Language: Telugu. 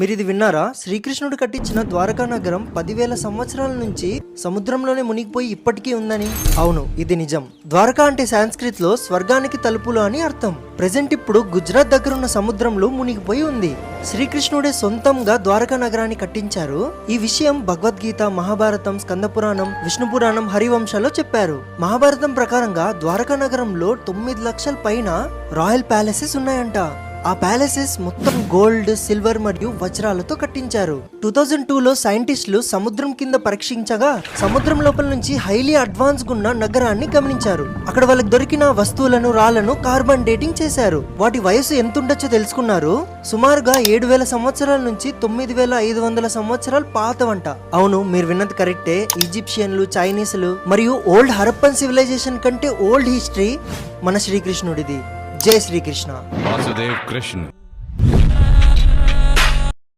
మీరు ఇది విన్నారా? శ్రీకృష్ణుడు కట్టించిన ద్వారకా నగరం 10,000 సంవత్సరాల నుంచి సముద్రంలోనే మునిగిపోయి ఇప్పటికీ ఉందని. అవును, ఇది నిజం. ద్వారకా అంటే సాంస్క్రిట్ లో స్వర్గానికి తలుపులు అని అర్థం. ప్రెజెంట్ ఇప్పుడు గుజరాత్ దగ్గరున్న సముద్రంలో మునిగిపోయి ఉంది. శ్రీకృష్ణుడే సొంతంగా ద్వారకా నగరాన్ని కట్టించారు. ఈ విషయం భగవద్గీత, మహాభారతం, స్కంద పురాణం, విష్ణు పురాణం, హరివంశాల్లో చెప్పారు. మహాభారతం ప్రకారంగా ద్వారకా నగరంలో 9 లక్షల పైన రాయల్ ప్యాలెసెస్ ఉన్నాయంట. ఆ ప్యాలెసెస్ మొత్తం గోల్డ్, సిల్వర్ మరియు వజ్రాలతో కట్టించారు. 2002లో సైంటిస్టులు సముద్రం కింద పరీక్షించగా సముద్రం లోపల నుంచి హైలీ అడ్వాన్స్ ఉన్న నగరాన్ని గమనించారు. అక్కడ వాళ్ళకి దొరికిన వస్తువులను, రాళ్లను కార్బన్ డేటింగ్ చేశారు. వాటి వయసు ఎంత ఉండొచ్చో తెలుసుకున్నారు. సుమారుగా 7,000 సంవత్సరాల నుంచి 9,500 సంవత్సరాలు పాతవంట. అవును, మీరు విన్నది కరెక్టే. ఈజిప్షియన్లు, చైనీసులు మరియు ఓల్డ్ హరప్పన్ సివిలైజేషన్ కంటే ఓల్డ్ హిస్టరీ మన శ్రీకృష్ణుడిది. జై శ్రీకృష్ణ. వాసుదేవ్ కృష్ణ.